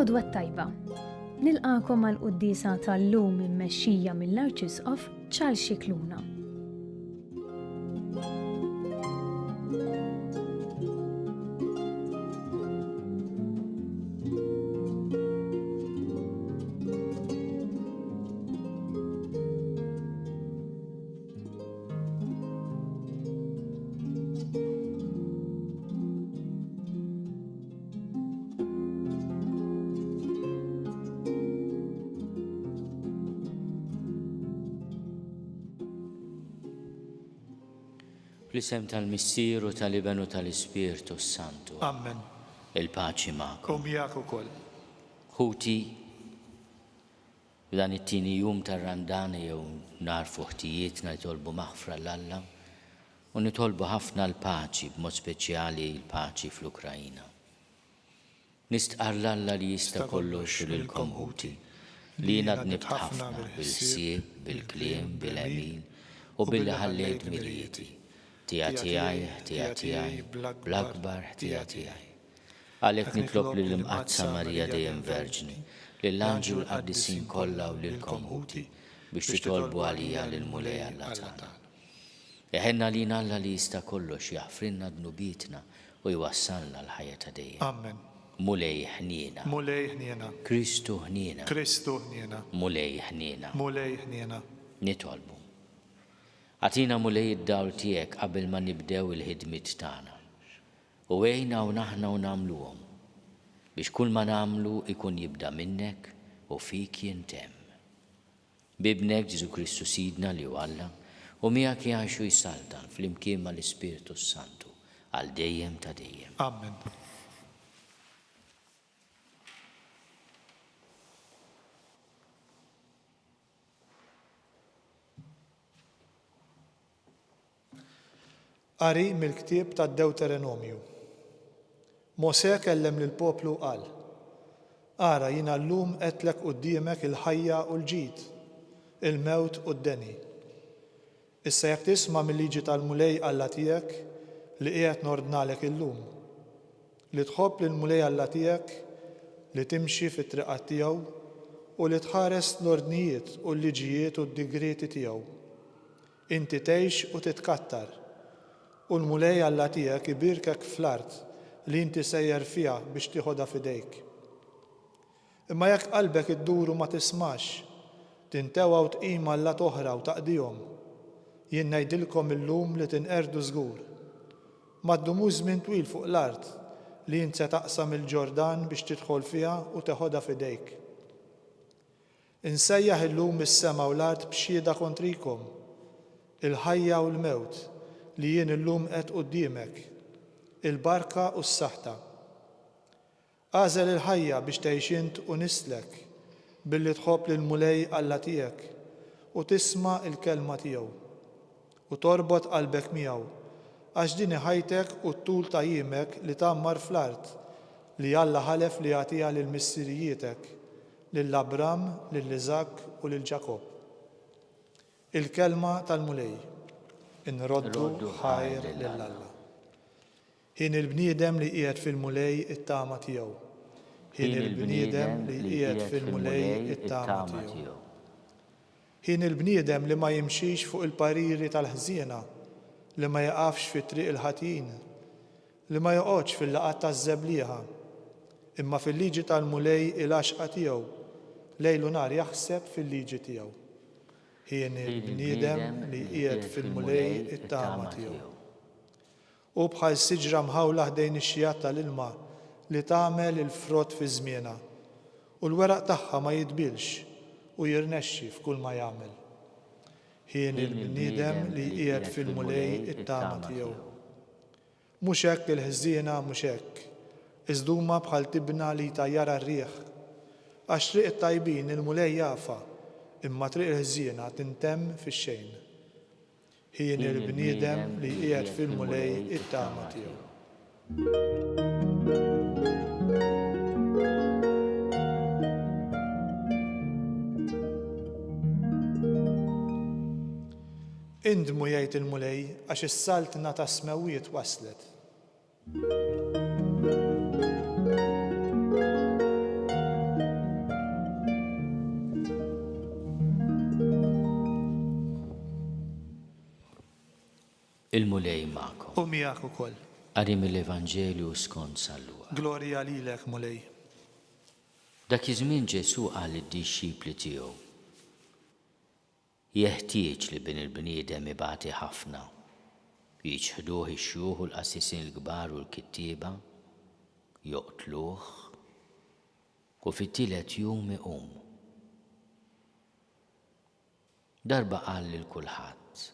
L-għodwa tajba. Nilqakom għal-quddisa tal-lum immexxija mill-Arċisqof Charles Scicluna. Fl-isem tal-Missieru tal-Ibenu tal-Ispirtu Santu. Amen. Il-paċi ma'kom. Miegħek ukoll. Ħuti, f'dan it-tieni jum tar-Randani jew narfu ħtijietna nitolbu maħfra l-Alla u nitolbu ħafna l-paċi, b'mod speċjali l-paċi fl-Ukrajina. Nistqar l-Alla li jista' kollox lilkom ħuti, li jiena dnibt ħafna bil-ħsieb, bil-kliem, bil-għemil u billi ħallejt mirjieti. Tija tijaj, bl-akbar tija tijaj. Għalek nitlob l-imqazza Marija dejjem Verġni, l-anġu l-qaddisin kollha u lilkom ħuti biex titolbu għalija l-mulej Alla tagħna. Eħenna lina Alla li jista' kollox jaħfrinna dnubietna u jwassalna l-ħajja ta' dejjem. Amen. Mulej ħniena. Mulej ħniena. Kristu ħniena. Kristu ħniena. Mulej ħniena. Mulej ħniena. Nitolbu. Għatina mulej id-dawl tiegħek qabel ma nibdew il-ħidmiet tagħna. U għejna u naħna u nagħmluhom biex kull ma nagħmlu ikun jibda minnek u fik jintemm. Bibnek Ġesu Kristu Sidna li hu Alla u miegħek jgħixu jsaltan fl-imkien mal-Ispirtu Santu għal dejjem ta' dejjem. Amen. Qari mill-ktieb tad-Deuteronomju. Mosè kellem lill-poplu qal: Ara jiena llum qedlek quddiemek il-ħajja u l-ġid, il-mewt u d-deni. Issa jekk tisma' mill-liġi tal-mulej Alla tiegħek li qiegħed nordnalek illum, li tħobb lill-mulej Alla tiegħek, li timxi fit-triqat tiegħu u li tħares l-ordnijiet u l-liġijiet u d-digreti tiegħu. Inti tgħix u titkattar. U l-mulej Alla tiegħek ibirkek fl-art li inti sejjer fiha biex tieħodha f'idejk. Imma jekk qalbek idduru ma tismax, tintewa u tqim Alla toħra u taqdihom, jien ngħidilkom illum li tinqerdu żgur. Ma ddumux żmien twil fuq l-art li int se taqsam il-Ġordan biex tidħol fiha u teħodha f'idejk. Insejjaħ illum is-sema u l-art b'xhieda kontrikom, il-ħajja u l-mewt li jien illum qed quddiemek, il-barka u s-saħħa. Għażel il-ħajja biex tgħix int u nislek billi tħobb lill-mulej Alla tiegħek u tisma' il-kelma tiegħu u torbot qalbek miegħu għax din ħajtek u t-tul ta' jiemek li tagħmmar fl-art li Alla ħalef li jagħtiha lil missiriejietek, lill-Abram, lill-Iżak u lil Ġakob. Il-kelma tal-mulej. Inroddu ħajr lill-Alla. Ħin il-bniedem li qiegħed fil-mulej it-tama tiegħu. Ħin il-bniedem li qiegħed fil-mulej it-tama tiegħu. Ħin il-bniedem li ma jimxix fuq il-pariri tal-ħżiena, li ma jaqafx fit-triq il-ħatin, li ma joqgħodx fil-laqat taż-żeblieħa, imma fil-liġi tal-mulej il-għaxqa tiegħu, lejl u nar jaħseb fil-liġi tiegħu. Ħin il-bniedem li qiegħed fil-mulej it-tama tiegħu. U bħal siġra mħawla ħdejn ix-xijat tal-ilma li tagħmel il-frott fi żmienha u l-weraq tagħha ma jitbilx u jirnexxi f'kull ma jagħmel. Ħin il-bniedem li qiegħed fil-mulej it-tama tiegħu. Mhux hekk il-ħżiena mhux hekk, iżduma bħal tibna li tajjara r-riħ, għax triq it-tajbin il-mulej jafa, imma triq il-ħżiena tintemm fix-xejn. Ħin il-bniedem li qiegħed fil-mulej it-tama tiegħu. Indmu jgħid il-mulej għax is-saltna ta' smewiet waslet. Il-mulej ma'kom. u miegħek ukoll. Qari mill-Evanġelju skont San-Luqa. Glorja lilek mulej. Dak iż-żmien Ġesu qal lid-dixxipli tiegħu: jeħtieġ li bin il-bniedem ibati ħafna, jiġħduh ix-xjūħ u l-qassisin l-kbar u l-kittieba, joqtluh u fit-tielet jum iqum. Darba qal lil kulħadd: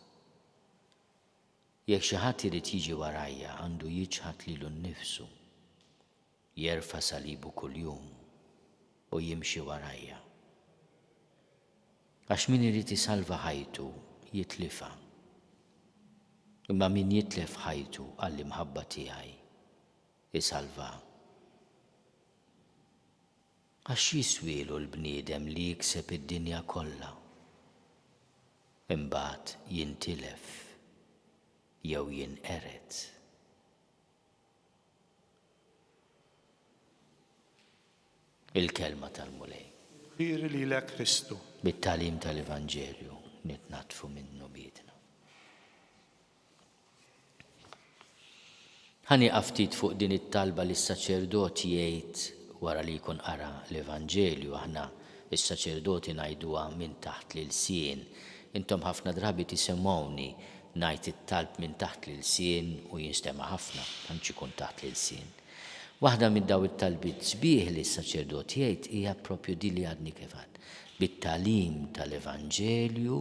jekk xi ħadd irid jiġi warajja għandu jiġħad lilu nnifsu, jerfa' salibu kuljum u jimxi warajja. Għax min irid isalva ħajtu jitlifha. Imma min jitlef ħajtu għall-imħabba tiegħi isalva. Għax jiswielu l-bniedem li jikseb id-dinja kollha, imbagħad jintilef jew jinqered. Il-kelma tal-mulej. Kbir lilek Kristu. Bit-talim tal-Evanġelju nitnatfu minnu biedna. Ħani ftit fuq din it-talba li s-saċerdot jgħid wara li jkun qara l-Evanġelju. Aħna is-saċerdoti ngħiduha minn taħt l-sien. Intom ħafna drabi tisemmawni ngħid it-talb minn taħt l-sien u jinstema' ħafna tantx ikun taħt l-sien. Waħda minn daw it-talbiet sbieħ li s-saċerdot jgħid hija proprju di li għadni kif għad. Bit-talim tal-Evanġelju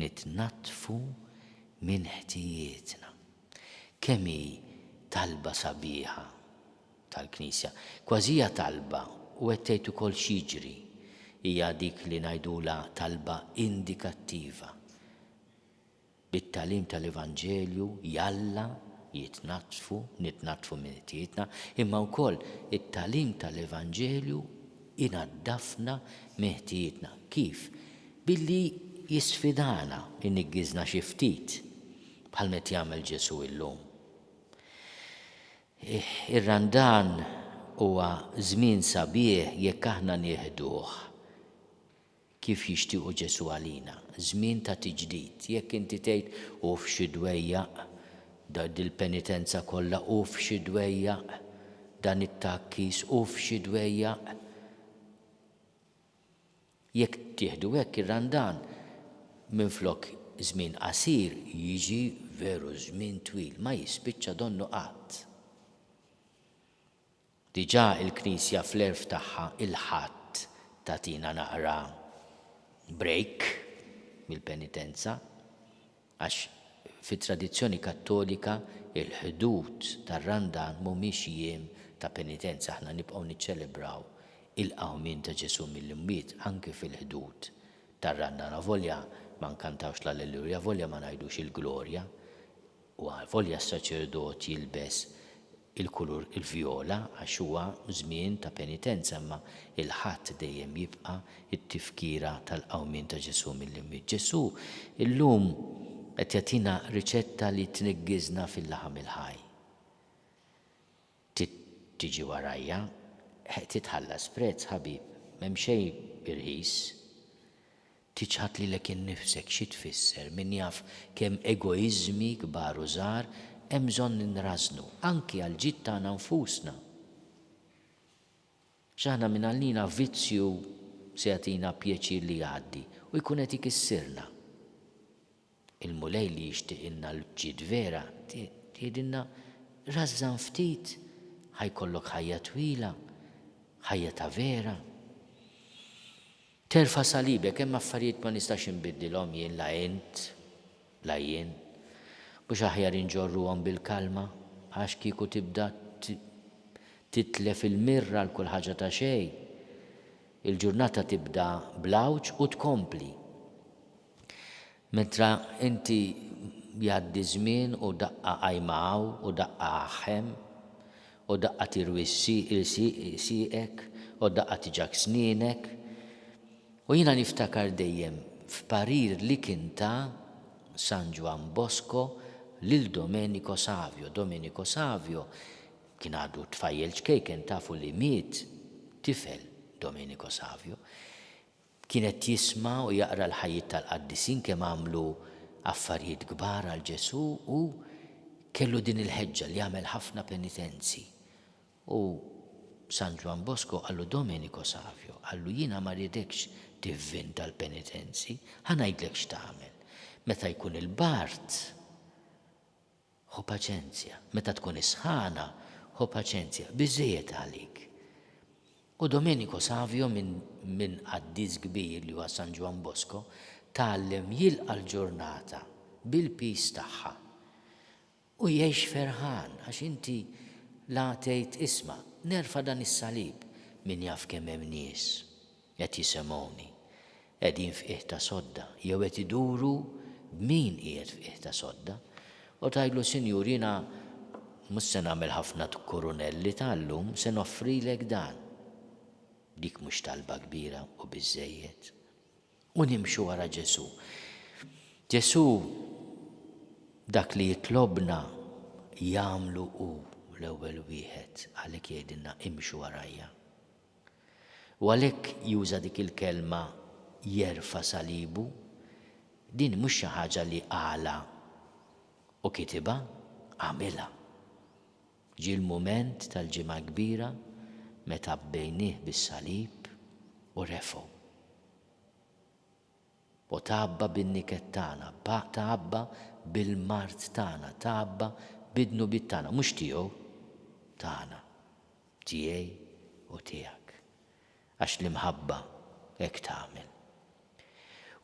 nitnatfu minn ħtijietna. Kemm hi talba sabiħa tal-Knisja. Kważi hija talba u qed tgħid ukoll x'jiġri. Hija dik li ngħidula talba indikattiva. Bit-talim tal-Evanġelju jalla nitnatfu minn ħtijietna, imma wkoll it-talim tal-Evanġelju inaddafna minn ħtijietna. Kif? Billi jisfidana inniggizna xi ftit bħal met jagħmel Ġesu illum. Ir-Randan huwa żmien sabiħ jekk aħna nieħduh kif jixtiequ Ġesu għalina, żmien ta' tiġdid. Jekk inti tgħid u f'xi dwejjaq il-penitenza kollha u f'xi dwejjaq dan it-takkis u f'xi dwejjaq. Jekk tieħdu hekk ir-Randan minflok żmien qasir jiġi veru żmien twil, ma jispiċċa donnu qatt. Diġà il-Knisja fl-erf tagħha il-ħadd tagħtina naqra break mill-penitenza għax fit-tradizzjoni Kattolika il-ħdud tar-Randan mhumiex jiem ta' penitenza. Aħna nibqgħu niċċelebraw il-qawmien ta' Ġesu mill-imwiet anke fil-ħdud tar-Randan. Avolja ma nkantawx l-Alleluja, avolja ma ngħidux il-Glorja, u avolja s-saċerdot jilbes il-kulur il-vjola għax huwa żmien ta' penitenza, imma il-ħadd dejjem jibqa' it-tifkira tal-qawmien ta' Ġesu mill-imwiet. Ġesu illum qed jagħtina riċetta li tniggizna fil-laħam il-ħaj. Tiġi warajja, titħallas prezz ħabib, m'hemm xejn irħis. Tiġħad lilek innifsek xi tfisser, min jaf kemm egoiżmi kbar u żgħar hemm bżonn ninrażnu anki għal ġid tagħna nfusna. X'aħna minn għalina vizzju se jagħtina pjaċir li jgħaddi u jkun qed ikissirna. Il-mulej li jixtieqilna l-ġid vera, tgħidilna rażżan ftit, ħajkollok ħajja twila, ħajja ta' vera. Terfa' salibek, hemm affarijiet ma nistax inbiddilhom jien la int, la jien. Mhux aħjar inġorruhom bil-kalma, għax kieku tibda titlef il-mirra l kull ħaġa ta' xejn. Il-ġurnata tibda blawġ u tkompli. Mentra inti jgħaddi żmien u daqqa qajmaw u daqqa aħħem u daqqa tirwi siqek u daqqa tiġak snienek. U jiena niftakar dejjem f'parir li kien ta' San Juan Bosco lil Domenico Savio. Domenico Savio kien għadu tfajjel ċkejken tafu li miet tifel Domenico Savio. Kienet jisma' u jaqra l-ħajjiet tal-qaddisin kemm għamlu affarijiet kbar għal Ġesu u kellu din il-ħeġġa li jagħmel ħafna penitenzi. U San Ġwan Bosco għallu Domenico Savio, għallu jiena ma rridekx tivvinta l-penitenzi, ħanajdlek x'tagħmel. Meta jkun il-bart, ħu paċenzja. Meta tkun isħana, ħu paċenzja, biżejjed għalik. U Domenico Savio minn qaddiż kbir li huwa San Ġwan Bosco tgħallem jilqa' l-ġurnata bil-pis tagħha. U jgħix ferħan għax inti la tgħid isma' nerfa' dan is-salib min jaf kemm hemm nies qed jisemgħuni qegħdin f'qiegħ ta' sodda jew qed iduru b'min qiegħed f'qiegħ ta' sodda u tgħidlu Sinjur jiena mhux se nagħmel ħafna kurunelli tal-lum se noffrilek dan. Dik mhux talba kbira u biżżejjed. U nimxu wara Ġesu. Ġesu dak li jitlobna jagħmlu hu l-ewwel wieħed għalhekk jgħidilna imxu warajja. U għalhekk juża dik il-kelma jerfa' salibu, din mhux xi ħaġa li qala u kitibha, għamilha. Ġie l-mument tal-ġimgħa kbira meta bbejnieh bis-salib u refgħu. U tabba bin-niket tagħna, tabba bil-mart tagħna, tabba bidnu bit-tagħna, mhux tiegħu tagħna, tiegħi u tiegħek. Għax l-imħabba hekk tagħmel.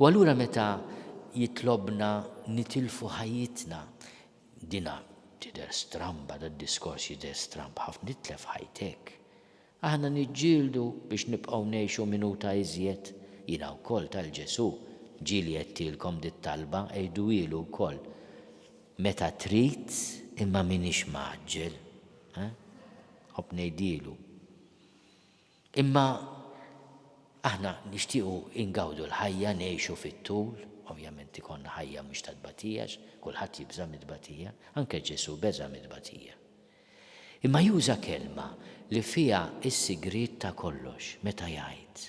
U allura meta jitlobna nitilfu ħajjitna, dina tidher stramba, dad-diskors jidher stramba, ħafna nitlef ħajtek. Aħna niġġieldu biex nibqgħu ngħixu minuta iżjed, jiena wkoll tal-Ġesu ġieli jettilkom dit-talba għejdu ilu wkoll. Meta trid imma minix maġġel, ħobb ngħidilu. Imma aħna nixtiequ ingawdu l-ħajja ngħixu fit-tul, ovvjament ikonna ħajja mhux ta' tbatijax, kulħadd jibża mid-tbatija, anke Ġesu beża mid-tbatija. Imma juża kelma li fiha s-sigriet ta' kollox meta jgħid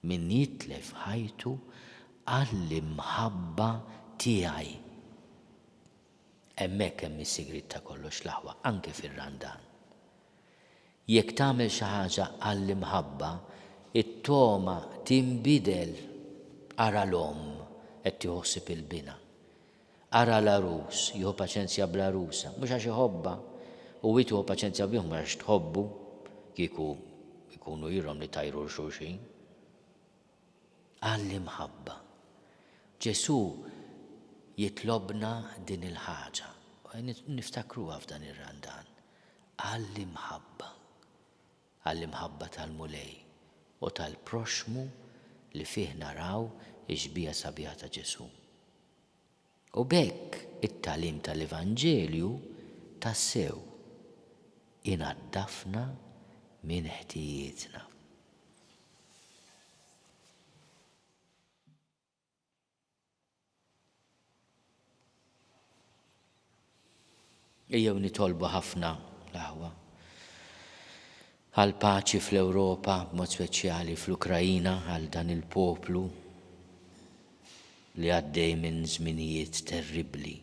min jitlef ħajtu għall-imħabba tiegħi. Hemmhekk hemm is-sigriet ta' kollox l-aħwa, anke fir-randan. Jekk tagħmel xi ħaġa għall-imħabba, it-toma tinbidel ara l-omm qed tieħossib il-bina. Ara l-arus, jieħu paċenzja bl-arusa, mhux għax iħobba, u jieħu paċenzja bihom għax tħobbu, kieku jkunu jirhom li tajru l-xulxin. Għall-imħabba. Ġesu jitlobna din il-ħaġa, niftakruha f'dan ir-randan. Għall-imħabba. Għall-imħabba tal-mulej u tal-proxmu li fih naraw iġbija sabiħa ta' Ġesu. U bekk it-talim tal-Evanġelju tassew inaddafna minn ħtijietna. Ejjew nitolbu ħafna l-aħwa għal paċi fl-Ewropa, b'mod speċjali fl-Ukrajina, għal dan il-poplu li għaddej minn żminijiet terribbli.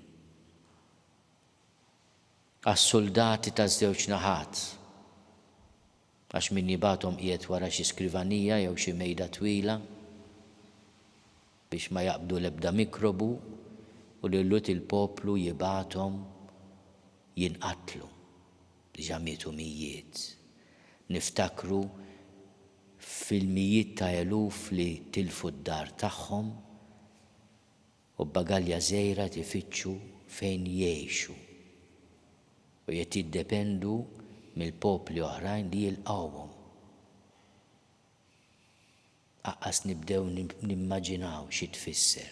Għas-soldati ta' żewġ naħat, għax min jibathom qiegħed wara xi skrivanija jew xi mejda twila biex ma jaqbdu l-ebda mikrobu u li llut il-poplu jibathom jinqatlu, diġà mietu mijiet. Niftakru fil-mijiet ta' eluf li tilfu d-dar tagħhom u b'bagalja żgħira tifittxu fejn jgħixu u qed jiddependu mill-popli oħrajn li jilqawhom. Aqqas nibdew nimmaġinaw xi tfisser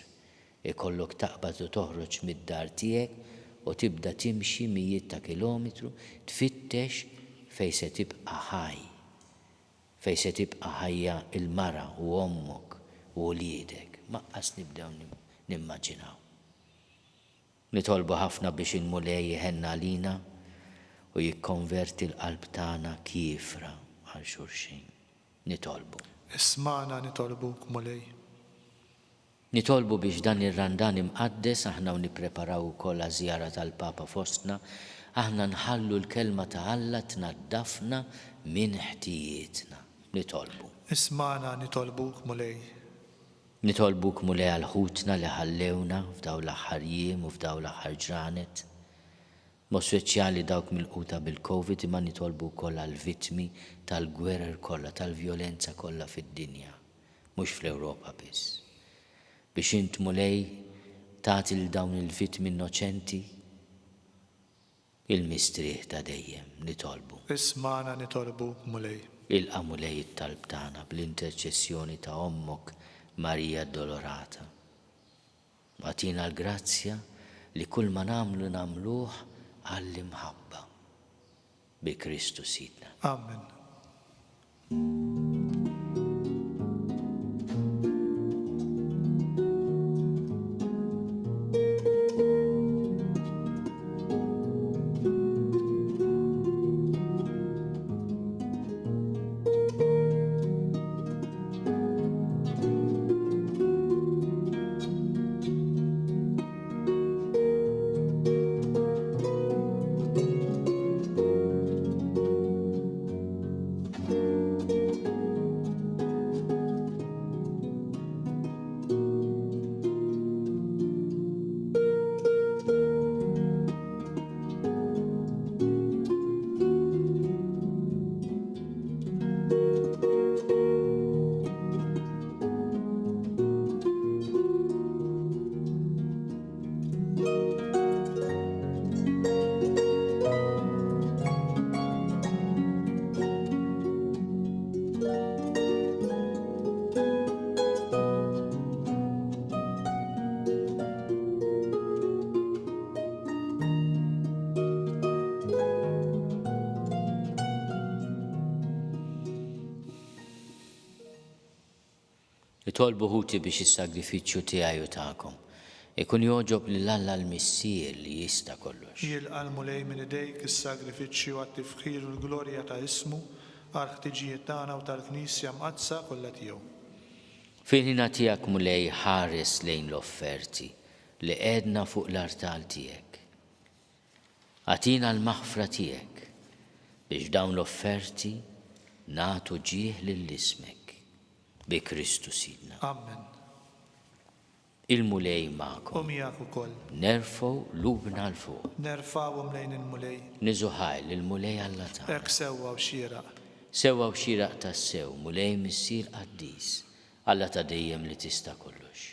ikollok taqbad u toħroġ mid-dar tiegħek u tibda timxi mijiet ta' kilometru tfittex fejn se tibqa' ħaj, fejn se tibqa' ħajja il-mara u ommok u wliedek. Maqqas nibdew nimmaġinaw. Nitolbu ħafna biex il-mulej jħenna lina u jikkonverti l-qalb tagħna kiefra għal xulxin. Nitolbu. Isma'na nitolbuk mulej. Nitolbu biex dan ir-Randan imqaddes aħna u nippreparaw ukoll żjara tal-Papa fostna, aħna nħallu l-kelma ta' Alla tnaddafna minn ħtijietna. Nitolbu. Ismana nitolbuk mulej. Nitolbuk mulej għal-ħutna li ħallewna f'daw l-aħħar jiem u f'daw l-aħħar ġranet. Mod speċjali dawk mill-quta bil-Covid imma nitolbu wkoll għall-vittmi tal-gwerer kollha, tal-vjolenza kollha fid-dinja, mhux fl-Ewropa biss. Biex int mulej tagħti l dawn il-vittmi innoċenti il-mistrieħ ta' dejjem nitolbu. Ismana nitolbuk mulej. Ilqa' mulej it-talb tagħna bl-interċessjoni ta' Ommok Marija Dolorata. Għatina l-grazzja li kull ma nagħmluh għall-imħabba bi Kristu Sidna. Amen. Nitolbu ħuti biex is-sagrifiċċju tiegħi u tagħkom ikun joġob lil Alla l-Missier li jista' kollox. Jilqa' mulej minn idejk is-sagrifiċċju għat-tifħir u l-glorja ta' ismu għal ħtiġijiet tagħna u tal-Knisja mqazza kollha tiegħu. Fil-ħina tiegħek mulej ħares lejn l-offerti li qedna fuq l-artal tiegħek. Għatina l-maħfra tiegħek biex dawn l-offerti nagħtu ġieħ lill-ismek bi Kristu Sidna. Amen. Il-mulej magħkom. U miegħek ukoll. Nerfgħu lubna l fuq. Nerfgħuhom lejn il-mulej. Niżuħaj il-mulej Alla tagħna. Hekk sewwa u xieraq. Sewwa u xieraq tas-sew, mulej missier qaddis, Alla ta' dejjem li tista' kollox.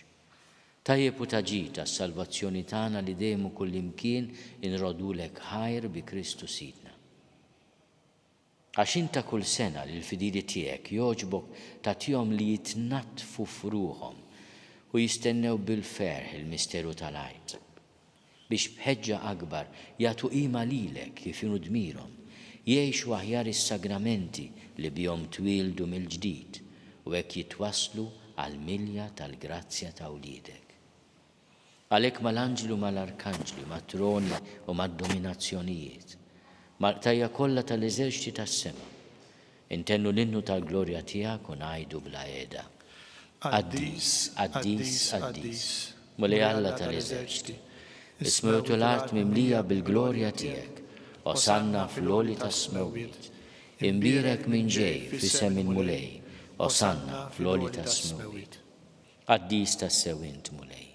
Tajjeb u taġid tas-salvazzjoni tagħna li dejjem kull imkien inrodulek ħajr bi Kristu Sidna. Għax inta kull sena li l-fidili tiegħek joġbok tagħtihom li jitnattfu f'ruhom u jistennew bil-ferħ il-misteru tal-għajt. Biex bħeġġa akbar jagħtu qima lilek kif inhu dmirhom, jgħixu aħjar is-sagramenti li bihom twildu mill-ġdid u hekk jitwasslu għall-milja tal-grazzja ta' wliedek. Għalhekk mal-anġlu mal-arkanġli, mat-troni u mad-dominazzjonijiet, mal-qtajja kollha tal-eżerċiti tas-sema, intennu l-innu tal-glorja tiegħek u ngħidu bla qiegħda. Qaddis, qaddis, qaddis, mulej Alla tal-eżerċiti, ismewtu l-art mimlija bil-glorja tiegħek, osanna fl-għoli tas-smewwiet, imbirek minn ġej f'isem il-mulej, osanna fl-għoli tas-smewwiet. Qaddis tas-sew int mulej,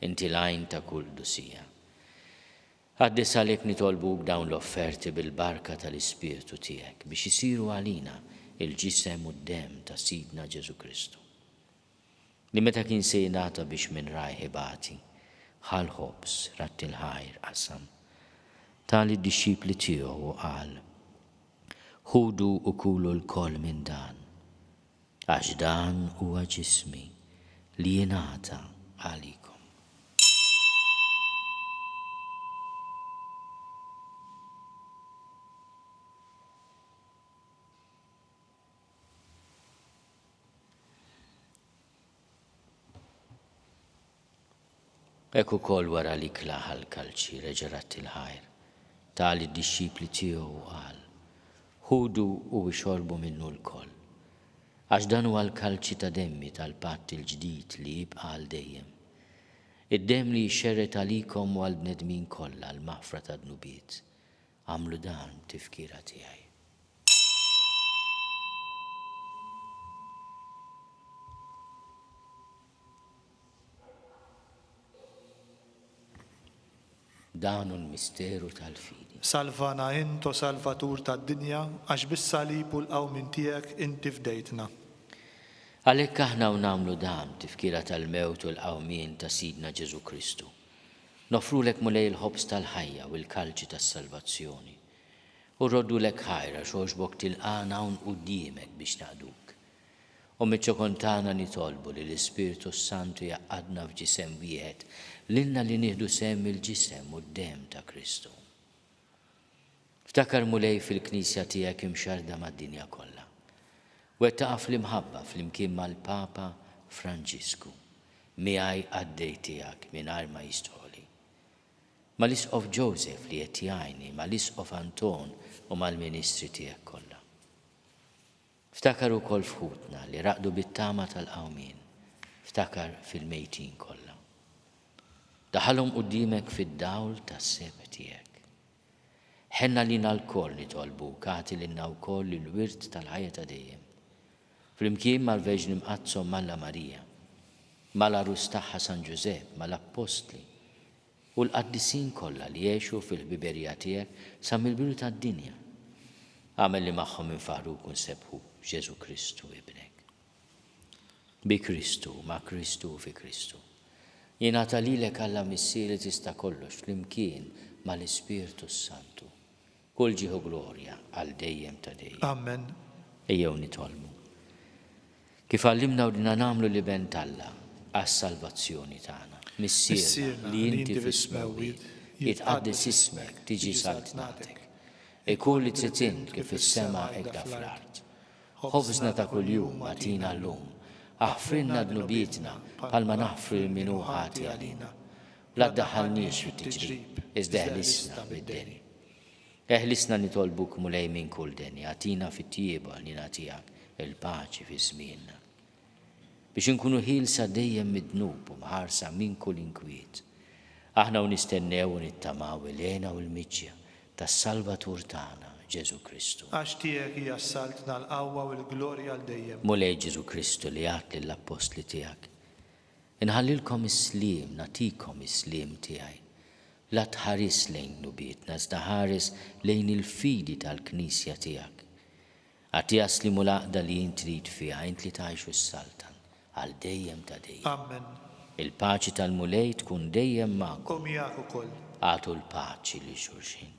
inti l-għajn ta' kull dusija. Għaddis għalhekk nitolbuk dawn l-offerti bil-barka tal-Ispirtu tiegħek biex isiru għalina il-ġisem u d-dem ta' Sidna Ġesu Kristu. Li meta kien se jingħata biex minn rajħibati, ħal ħobs rat il-ħajr qasam tali d-dixxipli tiegħu u qal: ħudu u kulu l-koll minn dan, għax dan huwa ġismi li jingħata għalikom. Ekku kol wara li klaħal kalċi reġerat il-ħajr, tali d-dixxipli tiegħu qal: ħudu u xorbu minnu l-koll, Għax dan huwa l-kalċi ta' demmi tal-patt il-ġdid li jibqa' għal dejjem. Id-dem li jxerret għalikom u għal-bnedmin kollha l-maħfra ta' dnubiet. Għamlu dan tifkira tiegħi. Dan hu l-misteru tal-fidi. Salvana into salvatur tad-dinja għax bis-salib u l-qawmin tiegħek inti fdejtna. Għalhekk aħna u nagħmlu dan tifkira tal-mewt u l-qawmien ta' Sidna Ġesu Kristu. Nofrulek mulej il-ħobs tal-ħajja u l-kalċi tas-salvazzjoni. U rroddulek ħajra xogħġbok tilqana hawn quddiemek biex naqduk. U miċ-ċokontana nitolbu li l-Ispiritu Santu jaqqadna f'ġisem wieħed lilna li nieħdu sem il-ġisem u d-dem ta' Kristu. Ftakar mulej fil-Knisja tiegħek imxarda mad-dinja kollha. Wettaqa fl-imħabba fl-imkien mal-Papa Franġisku, miegħi għaddej tiegħek mingħajr ma jistħoli. Mal-Isqof Joseph li qed jgħinni, mal-Isqof Anton u mal-Ministri tiegħek kollha. Ftakar ukoll fħutna li raqdu bit-tama tal-qawmien, ftakar fil-mejtin kollha. Daħalhom quddiemek fid-dawl tas-seb tiegħek. Ħenna lina l-koll nitolbu kagħti lilna wkoll il-wirt tal-ħajja ta' dejjem. Flimkien mal-Verġni Mqazzom Malla Marija, mal-Arus tagħha San Ġusepp, mal-Apostli u l-qaddisin kollha li jgħixu fil-ħbiberija tiegħek sa mill-bidu tad-dinja. Għamel li magħhom infaħruk u nsebħu Ġesu Kristu ibnek. Bi Kristu, ma' Kristu u fi Kristu. Jingħata lilek Alla missieri tista' kollox flimkien mal-Ispiritu Santu. Kull ġieħu glorja għal dejjem ta' dejjem. Amen. Ejjew nitolbu. Kif għallimna u dina nagħmlu li ben Alla għas-salvazzjoni tagħna. Missierna li inti fis-smewwiet jitqaddis ismek tiġi saltnatek. Ikun li trid int kif is-sema hekk fl-art. Ħobżna ta' kuljum agħtina llum. Aħfrilna dnubietna bħalma naħfru min hu ħati għalina. La ddaħħalniex fit-tiġrib, iżda eħlisna bid-deni. Eħlisna nitolbuk mulej minn kull deni, għatina fit-tjieba li nagħtihak il-paċi fi żmienna. Biex inkunu ħielsa dejjem mid-dnub u mħarsa minn kull inkwiet. Aħna u nistennew u nittamaw il-għena u l-miġġja tas-Salvatur tagħna Ġesu Kristu. Għax tiegħek hija s-saltna l-qawwa u l-glorja għal dejjem. Mulej Ġesu Kristu li għat lill-Apostli tiegħek. Inħallilkom is-sliem, natikom is-sliem tiegħi. La tħares lejn nubietna, iżda ħares lejn il-fidi tal-Knisja tiegħek. Għati jaslimu l-aqda li jint trid fiha, int li tgħixu s-saltan għal dejjem ta' dejjem. Amen. Il-paċi tal-mulej tkun dejjem magħkom. Kom miegħek ukoll. Għatu l-paċi li xulxin.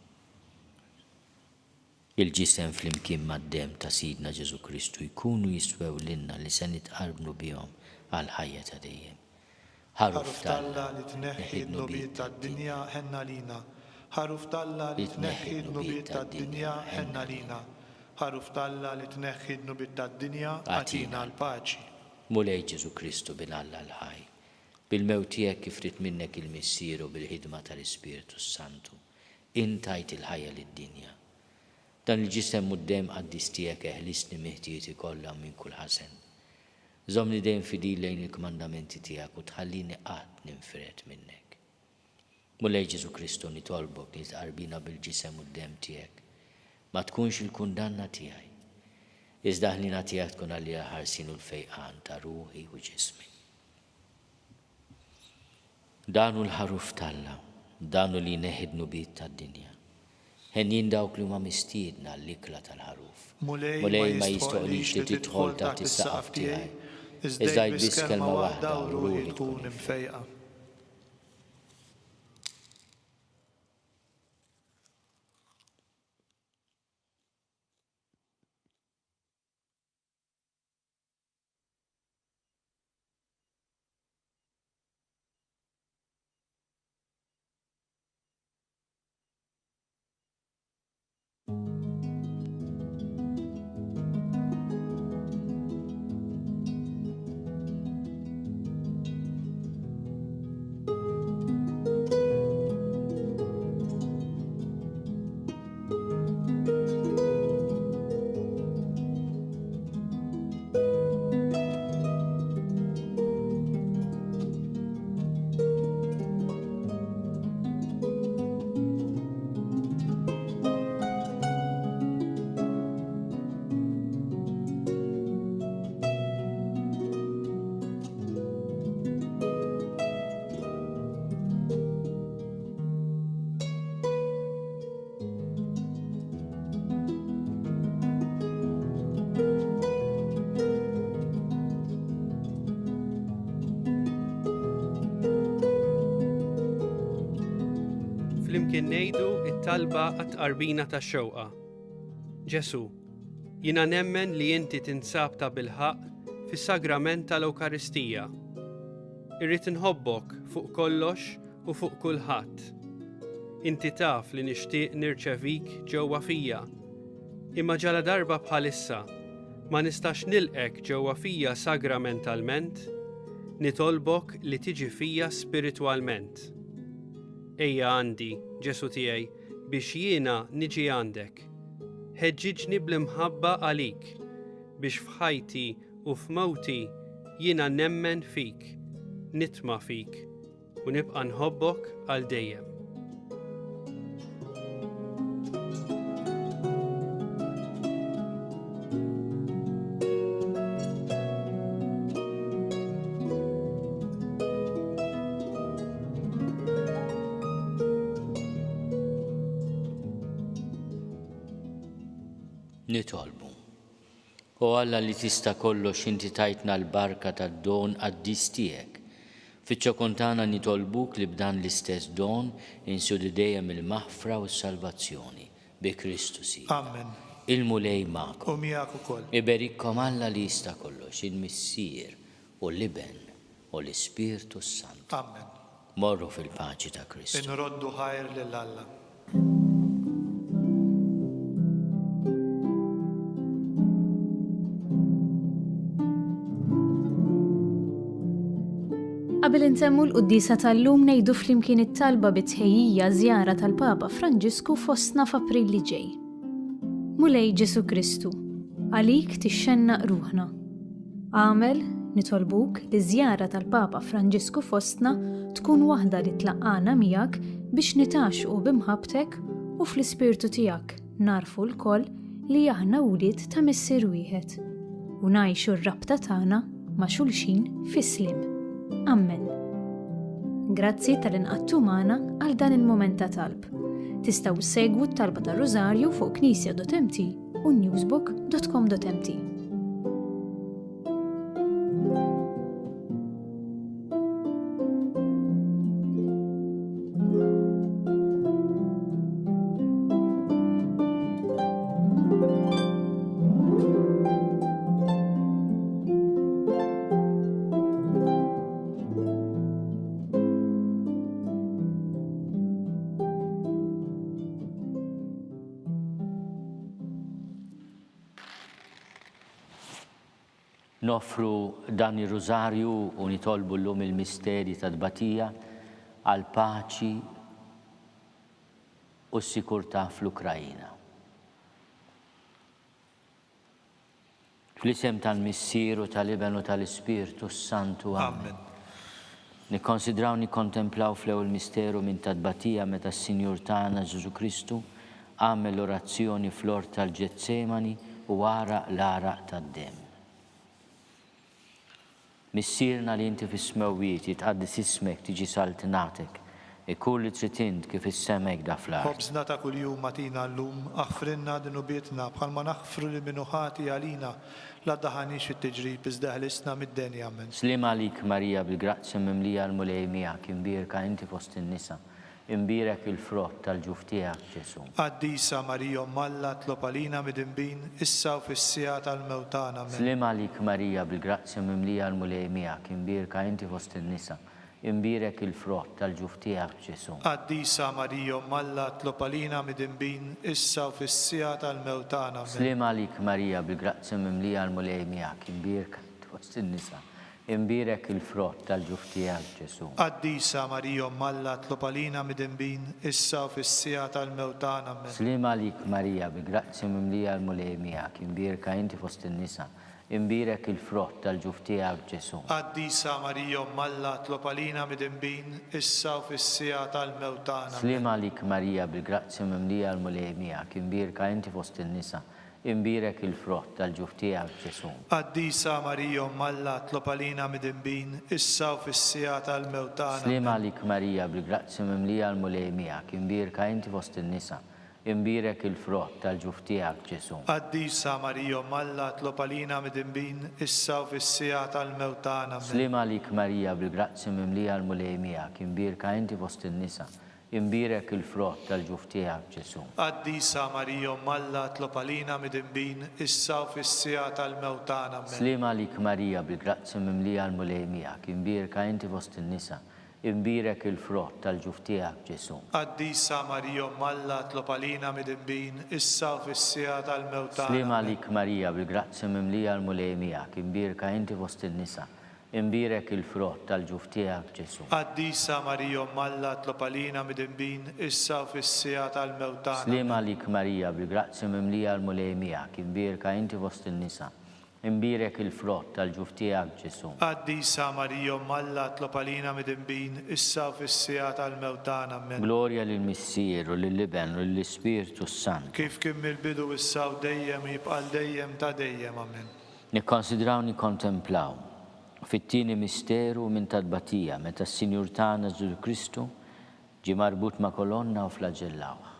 Il-ġisem flimkien mad-dem ta' Sidna Ġesu Kristu jkunu jiswew lilna li se nitqarbnu bihom għal ħajja ta' dejjem. Ħaruf talla li tneħħi d-nubiet tad-dinja ħenna lina. Ħaruf talla li tneħħi d-nubiet tad-dinja ħenna lina. Ħaruf talla li tneħħi d-nubiet tad-dinja għatina l-paċi. Mulej Ġesu Kristu bil-Alla l-ħaj. Bil-mewt tiegħek kif rid minnek il-missieru bil-ħidma tal-Ispiritu Santu. Intajt il-ħajja lid-dinja. Dan il-ġisem muddem qaddis tiegħek eħlisni miħtieti kollha minn kull ħażen. Żomni dejjem fidil lejn il-kmandamenti tiegħek u tħallini qatt ninfred minnek. Mulej Ġesu Kristu nitolbok li tqarbina bil-ġisem u d-dem tiegħek. Ma tkunx il-kundanna tiegħi. Iżda ħlina tiegħek tkun għalija ħarsin u l-fejqan ta' ruħi u ġismi. Danu l-ħaruf talla, danu li neħid nubiet tad-dinja. Ħennin dawk li huma mistiedna l-ikla tal-ħaruf. Mulej ma jistoqlix li tidħol taħt is-saqaf tiegħi. Iżda jbiss kelma waħda u ruħi tkun imfejqa. flimkien ngħidu it-talba għat-tqarbina tax-xewqa. Ġesu, jiena nemmen li inti tinsab ta' bilħaq fis-sagrament tal-Ewkaristija. Irrid inħobbok fuq kollox u fuq kulħadd. Inti taf li nixtieq nirċevik ġewwa fija, imma ġala darba bħalissa ma nistax nilqek ġewwa fija sagramentalment, nitolbok li tiġi fija spiritwalment. Ejja għandi, Ġesu tiegħi, biex jiena niġi għandek. Ħeġġiġni bl-imħabba għalik, biex f'ħajti u f'mewti jiena nemmen fik, nitma' fik u nibqa' nħobbok għal dejjem. Nitolbu. O Alla li tista' kollox inti tajtna l-barka tad-don għad-dis tiegħek. Fiċ-ċokontana nitolbuk li b'dan l-istess don insudi dejjem il-maħfra u s-salvazzjoni bi Kristu si. Amen. Il-mulej magħkom. U miegħek ukoll. Iberikkom Alla li jista' kollox, il-Missier u l-Iben u l-Ispirtu Sant. Amen. Morru fil-paċi ta' Kristu. Inroddu ħajr lil Alla. Qabel intemmu l-quddisa tal-lum ngħidu flimkien it-talba bit-tħejjija żjara tal-Papa Franġisku fostna f'April li ġej. Mulej Ġesu Kristu, għalik tixxennaq ruħna. Għamel nitolbuk li żjara tal-Papa Franġisku fostna tkun waħda li tlaqqana miegħek biex nitaxqu bimħabtek u fl-ispirtu tiegħek narfu l-koll li aħna wlied ta' Missier wieħed u ngħixu r-rabta tagħna ma' xulxin fis-slim. Amen. Grazzi tal-inqattu magħna għal dan il-moment ta' talb. Tistgħu segwu t-talba ta' Rożarju fuq knisja.mt u newsbook.com.mt. Nofru dan ir-Rożarju u nitolbu llum il-misteri ta' tbatija għal paċi u s-sikurtà fl-Ukrajina. Fl-isem tal-Missier u tal-Iben u tal-Ispirtu Santu. Amen. Nikkonsidraw nikkontemplaw fl-ewwel misteru minn ta' tbatija meta s-Sinjur tagħna Ġesu Kristu għamel orazzjoni fl-ort tal-Ġetsemani u wara l-għaraq tad-demm. Missierna li inti fis-smewwiet jitqaddis ismek tiġi saltinatek, kull li trid int kif is-semek da fl-art. Ħobżna ta' kuljum matina llum, aħfrinna dinubietna bħalma naħfru li minu ħati għalina la daħanix fit-tiġrib iżda ħlisna mid-denja. Amen. Slim għalik Marija bil-grazzja mimlija l-mulej miegħek imbierka inti fost in-nisa. Imbirek il-frott tal-ġuf tiegħek Ġesu. Qaddisa Marija Malla tlob għalina mid-imbin issa u fis-sija tal-mewtana. Slim għalik Marija bil-grazzja mimlija l-mulej miegħek imbierka inti fost in-nisa. Imbirek il-frott tal-ġuf tiegħek Ġesu. Qaddisa Marija Malla tlob għalina mid-imbin issa u fis-sija tal-mewtana. Slim għalik Marija bil-grazzja mimlija l-mulej miegħek imbierka inti fost in-nisa. Imbirek il-frott tal-ġuf tiegħek Ġesu. Qaddisa Marija Malla tlob għalina mid-imbin issa u fis-sija tal-mewtana. Slim għalik Marija bil-grazzja mimlija l-mulej miegħek imbierka inti fost in-nisa. Imbirek il-frott tal-ġuf tiegħek Ġesu. Qaddisa Marija Malla tlob għalina mid-imbin issa u fis-sija tal-mewtana. Slim għalik Marija bil-grazzja mimlija l-mulej miegħek imbierka inti fost in-nisa. Imbirek il-frott tal-ġuf tiegħek Ġesu. Qaddisa Marija Malla tlob għalina mid-imbin issa u fis-sija tal-mewtana. Slim għalik Marija bil-grazzja mimlija l-mulej miegħek imbierka inti fost in-nisa. Imbirek il-frott tal-ġuf tiegħek Ġesu. Qaddisa Marija Malla tlob għalina mid-imbin issa u fis-sija tal-mewtana. Slim għalik Marija bil-grazzja mimlija l-mulej miegħek imbierka inti fost in-nisa. imbirek il-frott tal-ġuf tiegħek Ġesu. Qaddisa Marija Malla tlob għalina midinbin issa u fis-sija tal-mewtana. Amen. Slima lik Marija bil-grazzi mimlija l-mulej miegħek, imbirka inti fost in-nisa, imbirek il-frott tal-ġuf tiegħek Ġesu. Qaddisa Marija Malla tlob għalina midinbin issa u fis-sija tal-mewtana. Slima lik Marija bil-grazzi mimlija l-mulej miegħek, imbirka inti fost in-nisa, imbirek il-frott tal-ġuf tiegħek Ġesu. Qaddisa Marija Malla tlob għalina midinbin issa u fis-sija tal-mewtana. Slima lik Marija bil-grazzi mimlija l-mulej miegħek, imbirka inti fost in-nisa, imbirek il-frott tal-ġuf tiegħek Ġesu. Qaddisa Marija Malla tlob għalina midinbin issa u fis-sija tal-mewtana. Amen. Glorja lill-Missier u lill-Liben u lill-Ispiritu Sant. Kif kien mill-bidu issa u dejjem jibqa' dejjem ta' dejjem. Amen. Nikkonsidraw nikkontemplaw fit-tieni misteru minn tadbatija meta s-Sinjur tagħna Ġesu Kristu ġie marbut ma' kolonna u flaġellawha.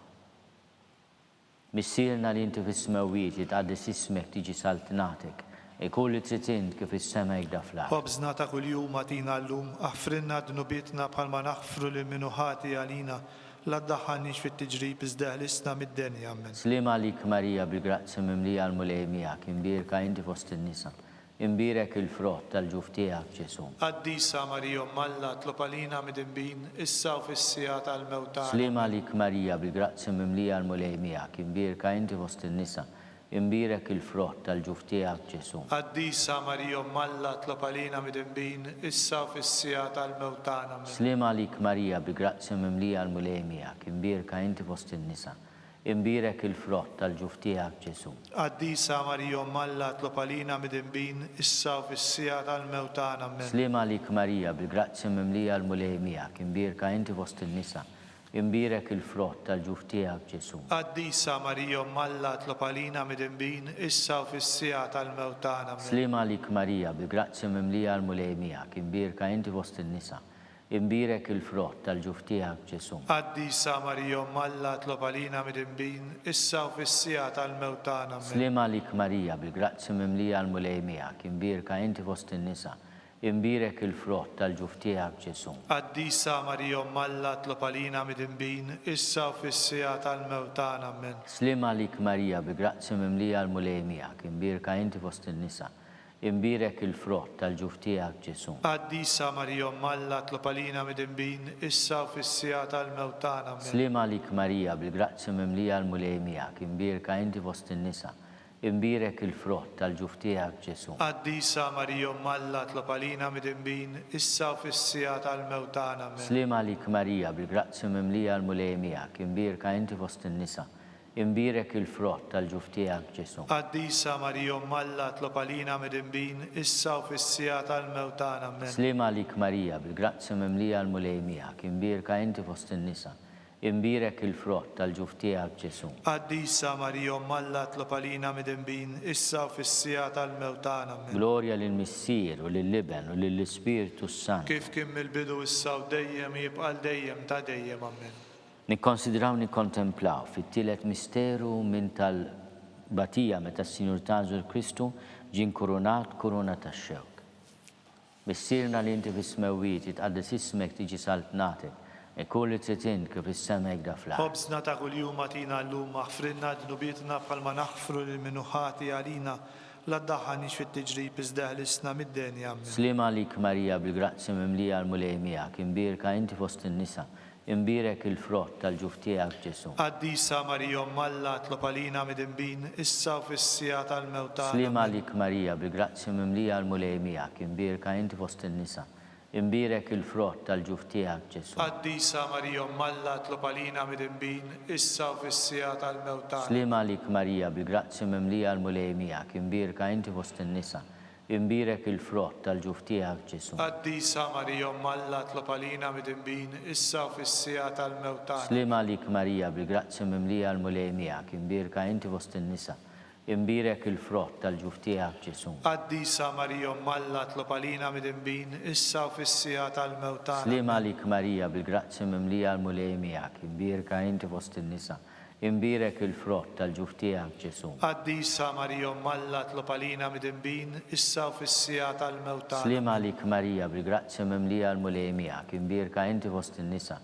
Missierna li inti fis-smawijiet jitqaddis ismek tiġi saltnatek e kull li trid int kif is-sema jgħidha fl-art. Ħobżna ta' kuljum għatina llum, aħfrinna dnubietna bħalma naħfru lil minnu ħati għalina, la ddaħħalniex fit-tiġrib iżda ħlisna mid-denja. Amen. Slima lik Marija bil-grazzi mimlija l-mulej miegħek, imbirka inti fost in-nisa, imbirek il-frott tal-ġuf tiegħek Ġesu. Qaddisa Marija Malla tlob għalina midinbin issa u fis-sija tal-mewtana. Slima lik Marija bil-grazzi mimlija l-mulej miegħek, imbirka inti fost in-nisa, imbirek il-frott tal-ġuf tiegħek Ġesu. Qaddisa Marija Malla tlob għalina midinbin issa u fis-sija tal-mewtana. Amen. Slima lik Marija bil-grazzi mimlija l-mulej miegħek, imbirka inti fost in-nisa, imbirek il-frott tal-ġuf tiegħek Ġesu. Qaddisa Marija Malla tlob għalina midinbin issa u fis-sija tal-mewtana. Amen. Slima lik Marija bil-grazzi mimlija l-mulej miegħek, imbirka inti fost in-nisa, imbirek il-frott tal-ġuf tiegħek Ġesu. Qaddisa Marija Malla tlob għalina midinbin issa u fis-sija tal-mewtana. Amen. Slima lik Marija bil-grazzi mimlija l-mulej miegħek, imbirka inti fost in-nisa, imbirek il-frott tal-ġuf tiegħek Ġesu. Qaddisa Marija Malla tlob għalina midinbin issa u fis-sija tal-mewtana. Amen. Slima lik Marija bil-grazzi mimlija l-mulej miegħek, imbirka inti fost in-nisa, imbirek il-frott tal-ġuf tiegħek Ġesu. Qaddisa Marija Malla tlob għalina midinbin issa u fis-sija tal-mewtana. Amen. Slima lik Marija bil-grazzi mimlija l-mulej miegħek, imbirka inti fost in-nisa, imbirek il-frott tal-ġuf tiegħek Ġesu. Qaddisa Marija Malla tlob għalina midinbin issa u fis-sija tal-mewtana. Amen. Slima lik Marija bil-grazzi mimlija l-mulej miegħek, imbirka inti fost in-nisa, imbirek il-frott tal-ġuf tiegħek Ġesu. Qaddisa Marija Malla tlob għalina midinbin issa u fis-sija tal-mewtana. Amen. Slima lik Marija bil-grazzi mimlija l-mulej miegħek, imbirka inti fost in-nisa, imbirek il-frott tal-ġuf tiegħek Ġesu. Qaddisa Marija Malla tlob għalina midinbin issa u fis-sija tal-mewtana. Amen. Slima lik Marija bil-grazzi mimlija l-mulej miegħek, imbirka inti fost in-nisa, imbirek il-frott tal-ġuf tiegħek Ġesu. Qaddisa Marija Malla tlob għalina midinbin issa u fis-sija tal-mewtana. Amen. Glorja lill-Missier u lill-Liben u lill-Ispiritu Sant. Kif kien mill-bidu issa u dejjem jibqa' dejjem ta' dejjem. Amen. Nikkonsidraw nikkontemplaw fit-tielet misteru minn tal-batija meta s-Sinjur tagħna Ġesu Kristu ġie nkurunat kuruna tax-xewk. Missierna li inti fis-smawijiet jitqaddis ismek tiġi saltnatek e kull li trid int kif is-sema jgħidha fl-art. Ħobżna ta' kuljum għatina llum, aħfrinna dnubietna bħalma naħfru lil minnu ħati għalina, la ddaħħalniex fit-tiġrib iżda ħlisna mid-denja. Amen. Slima lik Marija bil-grazzi mimlija l-mulej miegħek, imbirka inti fost in-nisa, imbirek il-frott tal-ġuf tiegħek Ġesu. Qaddisa Marija Malla tlob għalina midinbin issa u fis-sija tal-mewtana. Slima lik Marija bil-grazzi mimlija l-mulej miegħek, imbirka inti fost in-nisa, imbirek il-frott tal-ġuf tiegħek Ġesu. Qaddisa Marija Malla tlob għalina midinbin issa u fis-sija tal-mewtana. Slima lik Marija bil-grazzi mimlija l-mulej miegħek, imbirka inti fost in-nisa, imbirek il-frott tal-ġuf tiegħek Ġesu. Qaddisa Marija Malla tlob għalina midinbin issa u fis-sija tal-mewtana. Slima lik Marija bil-grazzi mimlija l-mulej miegħek, imbirka inti fost in-nisa, imbirek il-frott tal-ġuf tiegħek Ġesu. Qaddisa Marija Malla tlob għalina midinbin issa u fis-sija tal-mewtana. Slima lik Marija bil-grazzi mimlija l-mulej miegħek, imbirka inti fost in-nisa, imbirek il-frott tal-ġuf tiegħek Ġesu. Qaddisa Marija Malla tlob għalina midinbin issa u fis-sija tal-mewtana. Slima lik Marija bil-grazzi mimlija l-mulej miegħek, imbirka inti fost in-nisa,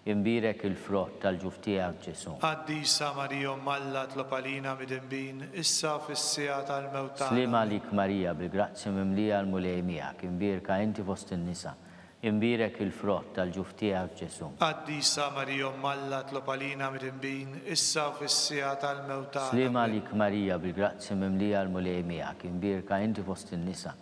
imbirek il-frott tal-ġuf tiegħek Ġesu. Qaddisa Marija Alla tlopalina midinbin, issa fis-sija tal-mewt tagħna. Slim għalik Marija, bil-grazzja mimlija l-mulej miegħek, imbirka inti fost in-nisa, imbirek il-frott tal-ġuf tiegħek Ġesu. Qaddisa Marija Alla tlopalina midinbin, issa fis-sija tal-mewt tagħna. Slim għalik Marija, bil-grazzja mimlija l-mulej miegħek, imbirka inti fost in-nisa,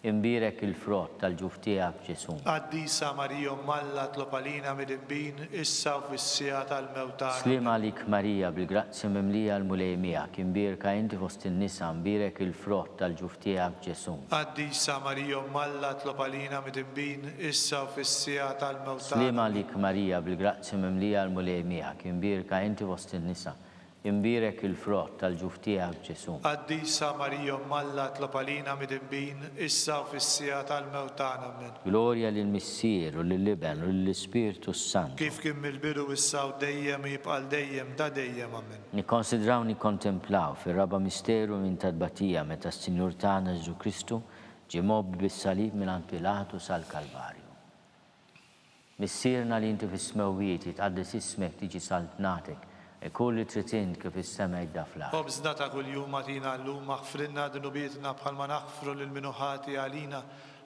imbirek il-frott tal-ġuf tiegħek Ġesu. Qaddisa Marija Alla tlopalina midinbin, issa fis-sija tal-mewt tagħna. Slim għalik Marija, bil-grazzja mimlija l-mulej miegħek, imbirka inti fost in-nisa, imbirek il-frott tal-ġuf tiegħek Ġesu. Qaddisa Marija Alla tlopalina midinbin, issa fis-sija tal-mewt tagħna. Slim għalik Marija, bil-grazzja mimlija l-mulej miegħek, imbirka inti fost in-nisa, imbirek il-frott tal-ġuf tiegħek Ġesu. Qaddisa Marija Alla tlopalina midinbin, issa fis-sija tal-mewt tagħna. Amen. Gloria lill-Missier u lill-Liben u lill-Ispiritu Sant. Kif kien mill-bidu issa u dejjem jibqal dejjem da dejjem. Amen. Nikkonsidraw nikkontemplaw fir-raba misteru minn tadbatija meta s-Sinjur tagħna Ġesu Kristu ġie mobbi bis-salib mingħand Pilatu sal-Kalvarju. Missierna li inti fis-smewwiet jitqaddes ismek tiġi saltnatek e kulli tritint kif is-sema jdafla. Obżna ta' kuljum atina llum aħfrinna dunubietna bħalma naħfru lil minuħati għalina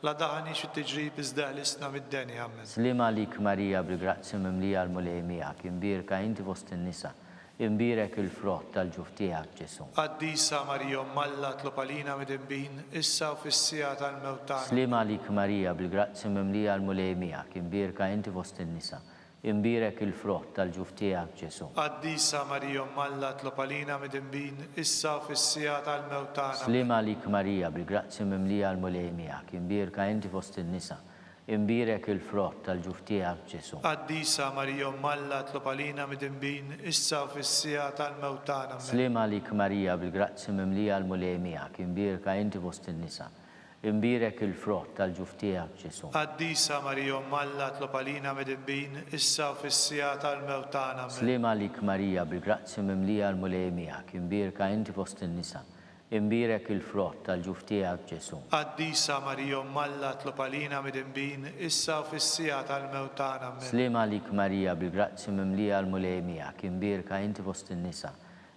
la daħanix it-tiġrib iżda l-isna mid-deni. Amen. Slim għalik Marija, bil-grazzja mimlija l-mulej miegħek, imbirka inti fost in-nisa, imbirek il-frott tal-ġuf tiegħek Ġesu. Qaddisa Marija Alla tlopalina midinbin, issa fis-sija tal-mewt tagħna. Slim għalik Marija, bil-grazzja mimlija l-mulej miegħek, imbirka inti fost in-nisa, imbirek il-frott tal-ġuf tiegħek Ġesu. Qaddisa Marija Alla tlopalina midinbin, issa fis-sija tal-mewt tagħna. Slim għalik Marija, bil-grazzja mimlija l-mulej miegħek, imbirka inti fost in-nisa, imbirek il-frott tal-ġuf tiegħek Ġesu. Qaddisa Marija Alla tlopalina midinbin, issa fis-sija tal-mewt tagħna. Amen. Slim għalik Marija, bil-grazzja mimlija l-mulej miegħek, imbirka inti fost in-nisa, imbirek il-frott tal-ġuf tiegħek Ġesu. Qaddisa Marija Alla tlopalina midinbin, issa fis-sija tal-mewt tagħna. Amen. Slim għalik Marija, bil-grazzja mimlija l-mulej miegħek, imbirka inti fost in-nisa, imbirek il-frott tal-ġuf tiegħek Ġesu. Qaddisa Marija Alla tlopalina midinbin, issa fis-sija tal-mewt tagħna. Amen. Slim għalik Marija, bil-grazzja mimlija l-mulej miegħek, imbirka inti fost in-nisa,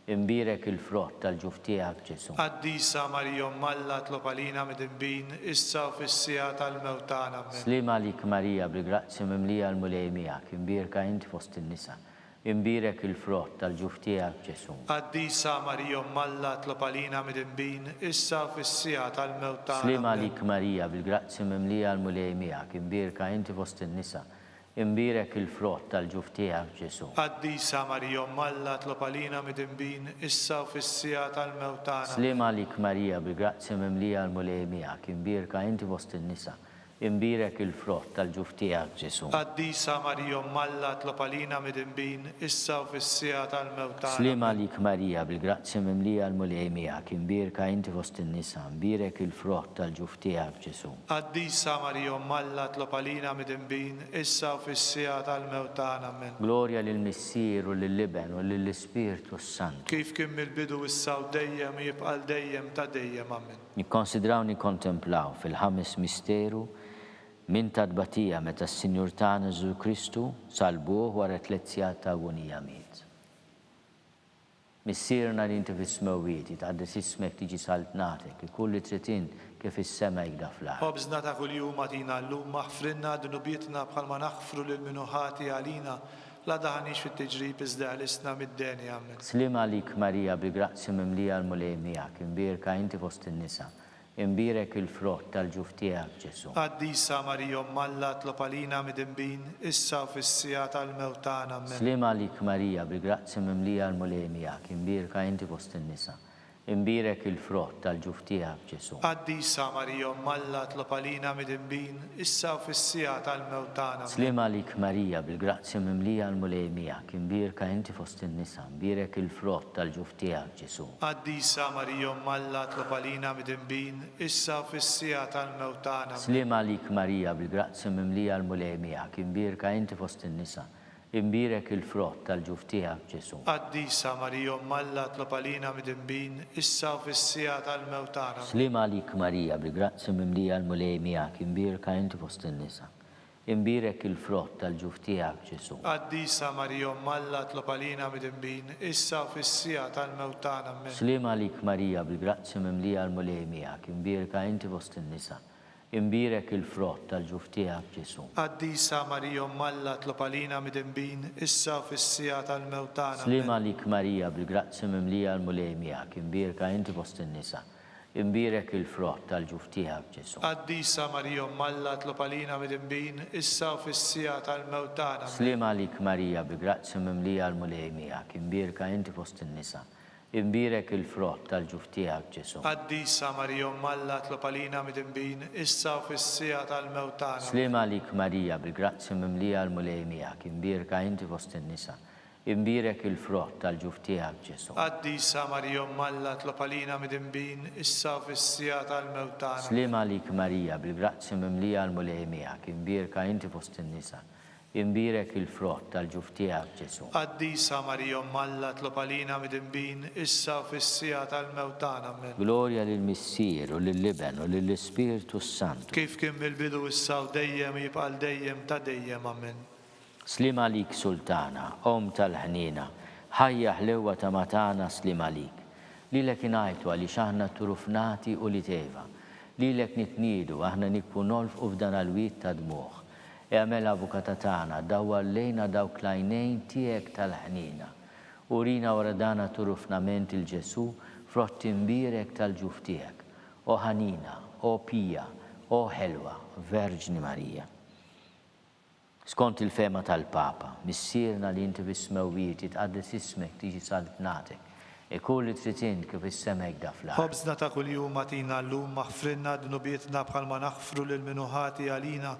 imbirek il-frott tal-ġuf tiegħek Ġesu. Qaddisa Marija Alla tlopalina midinbin, issa fis-sija tal-mewt tagħna. Amen. Slim għalik Marija, bil-grazzja mimlija l-mulej miegħek, imbirka inti fost in-nisa, imbirek il-frott tal-ġuf tiegħek Ġesu. Qaddisa Marija Alla tlopalina midinbin, issa fis-sija tal-mewt tagħna. Slim għalik Marija, bil-grazzja mimlija l-mulej miegħek, imbirka inti fost in-nisa, imbirek il-frott tal-ġuf tiegħek Ġesu. Qaddisa Marija Alla tlopalina midinbin, issa fis-sija tal-mewt tagħna. Slim għalik Marija, bil-grazzja mimlija l-mulej miegħek, imbirka inti fost in-nisa, imbirek il-frott tal-ġuf tiegħek Ġesu. Qaddisa Marija Alla tlopalina midinbin, issa fis-sija tal-mewt tagħna. Slim għalik Marija, bil-grazzja mimlija l-mulej miegħek, imbirka inti fost in-nisa, imbirek il-frott tal-ġuf tiegħek Ġesu. Qaddisa Marija Alla tlopalina midinbin, issa fis-sija tal-mewt tagħna. Amen. Gloria lill-Missier u lill-Liben u lill-Ispiritu Sant. Kif kien mill-bidu issa u dejjem jibqal dejjem ta' dejjem. Amen. Nikkonsidraw nikkontemplaw fil-ħames misteru minn tadbatija meta s-Sinjur tagħna Ġesu Kristu salbuh wara 3 sigħat ta' agonija miet. Missierna li inti fis-smewwiet jitqaddes ismek tiġi saltnatek, ikulli tritint kif is-sema jgdafla. Obżna ta' kuljum atina llum aħfrinna dunubietna bħalma naħfru lil minuħati għalina la daħanix fit-tiġrib iżda l-isna mid-deni. Amen. Slim għalik Marija, bil-grazzja mimlija l-mulej miegħek, imbirka inti fost in-nisa, imbirek il-frott tal-ġuf tiegħek Ġesu. Qaddisa Marija Alla tlopalina midinbin, issa fis-sija tal-mewt tagħna. Amen. Slim għalik Marija, bil-grazzja mimlija l-mulej miegħek, imbirka inti fost in-nisa, imbirek il-frott tal-ġuf tiegħek Ġesu. Qaddisa Marija Alla tlopalina midinbin, issa fis-sija tal-mewt tagħna. Slim għalik Marija, bil-grazzja mimlija l-mulej miegħek, imbirka inti fost in-nisa, imbirek il-frott tal-ġuf tiegħek Ġesu. Qaddisa Marija Alla tlopalina midinbin, issa fis-sija tal-mewt tagħna. Slim għalik Marija, bil-grazzja mimlija l-mulej miegħek, imbirka inti fost in-nisa, imbirek il-frott tal-ġuf tiegħek Ġesu. Qaddisa Marija Alla tlopalina midinbin, issa fis-sija tal-mewt tagħna. Slim għalik Marija, bil-grazzja mimlija l-mulej miegħek, imbirka inti fost in-nisa, imbirek il-frott tal-ġuf tiegħek Ġesu. Qaddisa Marija Alla tlob għalina midinbin, issa u fis-sija tal-mewt tagħna. Amen. Slima għalik Marija bil-grazzja mimlija l-mulej miegħek, imbirka inti fost in-nisa. Imbirek il-frott tal-ġuf tiegħek Ġesu. Qaddisa Marija Alla tlob għalina midinbin, issa u fis-sija tal-mewt tagħna. Slima għalik Marija bil-grazzja mimlija l-mulej miegħek, imbirka inti fost in-nisa. Imbirek il-frott tal-ġuf tiegħek Ġesu. Qaddisa Marija Alla tlob għalina midinbin, issa u fis-sija tal-mewt tagħna. Slima għalik Marija bil-grazzja mimlija l-mulej miegħek, imbirka inti fost in-nisa. Imbirek il-frott tal-ġuf tiegħek Ġesu. Qaddisa Marija Alla tlob għalina midinbin, issa u fis-sija tal-mewt tagħna. Slima għalik Marija bil-grazzja mimlija l-mulej miegħek, imbirka inti fost in-nisa. Imbirek il-frott tal-ġuf tiegħek Ġesu. Qaddisa Marija Alla tlob għalina midinbin, issa u fis-sija tal-mewt tagħna. Slima għalik Marija bil-grazzja mimlija l-mulej miegħek, imbirka inti fost in-nisa. Imbirek il-frott tal-ġuf tiegħek Ġesu. Qaddisa Marija Alla tlob għalina midinbin, issa u fis-sija tal-mewt tagħna. Amen. Glorja lill-Missier u lill-Liben u lill-Ispiritu Santu. Kif kien mill-bidu issa u dejjem jibqa' dejjem ta' dejjem. Amen. Slima għalik Sultana, Om tal-ħnina, ħajja ħlewa ta' matana slima għalik. Lilek inajtu għaliex aħna turufnati u li teva. Lilek nitnidu aħna nikbu nolfqu f'dan għal-wit ta' dmuħ. Eħmel avukata tagħna dawwar lejna dawk l-għajnejn tiegħek tal-ħnina. Urina wara dana turufnament il-Ġesu frott imbirek tal-ġuf tiegħek. O ħanina, o pija, o ħelwa, Verġni Marija. Skont il-fema tal-Papa, missierna li inti bis-smewwiet jitqaddes ismek tiġi saltnatek. E kull li trid int kif is-semek dafla. Ħobżna ta' kuljum atina llum maħfrinna dnubietna bħalma naħfru lil minuħati għalina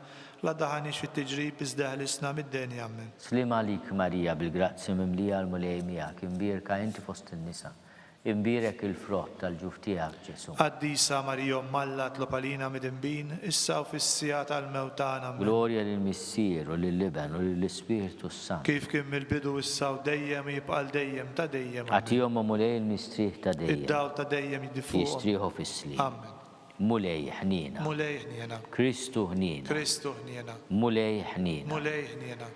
la daħanix fit-tiġrib iżdeħlisna mid-denja. Amen. Slima għalik Marija bil-grazzja mimlija l-mulej miegħek, imbirka inti fost in-nisa. Imbirek il-frott tal-ġuf tiegħek Ġesu. Qaddisa Marija Alla tlob għalina midinbin, issa u fis-sija tal-mewt tagħna. Amen. Glorja lill-Missier u lill-Liben u lill-Ispiritu Santu. Kif kien mill-bidu issa u dejjem jibqa' dejjem ta' dejjem. Għatihom mulej il-mistrieħ ta' dejjem. Id-dawl ta' dejjem jiddifuq. Jistrieħu fis-slieb. Amen. Mulej ħnina. Mulej ħniena. Kristu ħnina. Kristu ħniena. Mulej ħnina. Mulej ħniena.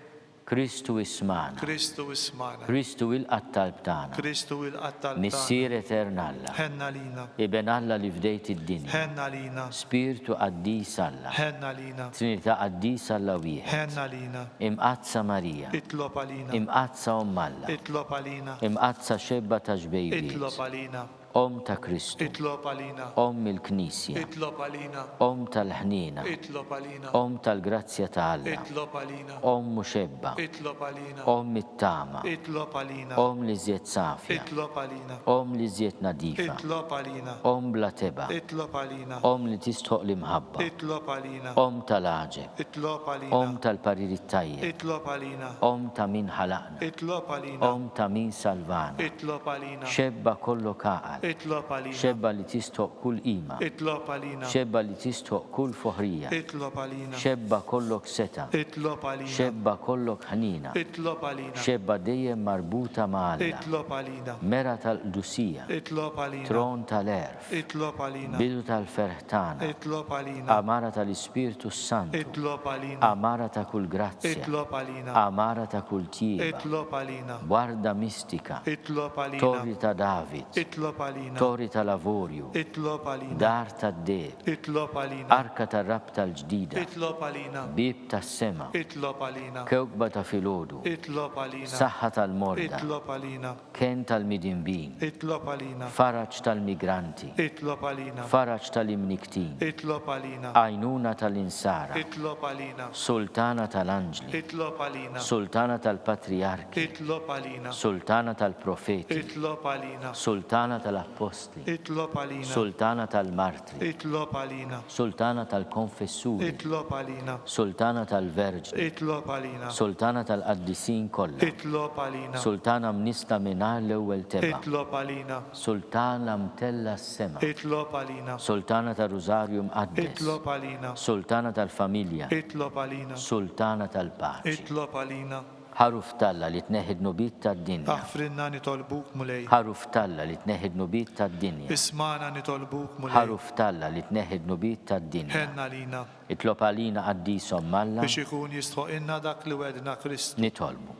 Kristu ismana. Kristu ismana. Kristu il-qattal b'tana. Kristu il-qattal Missier eternalla. Ħenna lina. Iben Alla li fdejt id-dinja. Ħenna lina. Spiritu qaddis Alla. Ħenna lina. Trinità qaddis Alla wieħed. Ħenna lina. Imqazza Marija. Itlob għalina. Imqazza Alla. Itlob għalina. Imqazza xebba ta' ġbejbiet. Itlob għalina. Om ta' Kristu. Itlob għalina. Om il-Knisja. Itlob għalina. Om tal-ħnina. Itlob għalina. Om tal-grazzja ta' Alla. Itlob għalina. Om muxebba. Itlob għalina. Om it-tama. Itlob għalina. Om li zjed safja. Itlob għalina. Om li zjed nadifa. Itlob għalina. Om bla teba. Itlob għalina. Om li tistħoq l-imħabba. Itlob għalina. Om tal-aġeb. Itlob għalina. Om tal-paririt tajjeb. Itlob għalina. Om ta' min ħalaqna. Itlob għalina. Om ta' min salvana. Itlob għalina. Xebba kollu kaqal. Itlob għalina. Xebba li tistħoq kull ima. Itlob għalina. Xebba li tistħoq kull foħrija. Itlob għalina. Xebba kollok seta. Itlob għalina. Xebba kollok ħnina. Itlob għalina. Xebba dejjem marbuta ma' Alla. Itlob għalina. Mera tal-qdusija. Itlob għalina. Tron tal-erf. Itlob għalina. Bidu tal-ferħtana. Itlob għalina. Amara tal-Ispiritu Santu. Itlob għalina. Amara ta' kull grazzja. Itlob għalina. Amara ta' kull tieba. Itlob għalina. Guarda mistika. Itlob għalina. Torri ta' David. Itlob għalina. Torri ta' lavorju. Itlob għalina. Dar ta' deb. Itlob għalina. Arka ta' rab tal-ġdida. Itlob għalina. Bib ta' sema. Itlob għalina. Kewkba ta' filodu. Itlob għalina. Saħħa tal-morda. Itlob għalina. Ken tal-midinbin. Itlob għalina. Faraċ tal-migranti. Itlob għalina. Faraċ tal-imniktin. Itlob għalina. Għajnuna tal-insara. Itlob għalina. Sultana tal-anġli. Itlob għalina. Sultana tal-patriarki. Itlob għalina. Sultana tal-profeti. Itlob għalina. Sultana tal-apostli. Itlob għalina. Sultana tal-martri. Itlob għalina. Sultana tal-konfessuri. Itlob għalina. Sultana tal-verġni. Itlob għalina. Sultana tal-qaddisin kollha. Itlob għalina. Sultana mnista minar l-ewwel teba. Itlob għalina. Sultana mtella s-sema. Itlob għalina. Sultana tal-Rużarju mqaddes. Itlob għalina. Sultana tal-familja. Itlob għalina. Sultana tal-paċi. Itlob għalina. ħaruf talla li tneħħid nubit tad-dinja. اغفرنا نطلبوك مولاي. ħaruf talla li tneħħid nubit tad-dinja. اسمعنا نطلبوك مولاي. ħaruf talla li tneħħid nubit tad-dinja. ħenna lina Itlob għalina qaddieshom Alla biex ikun jistħoqilna dak li wedna Kristu. nitolbu.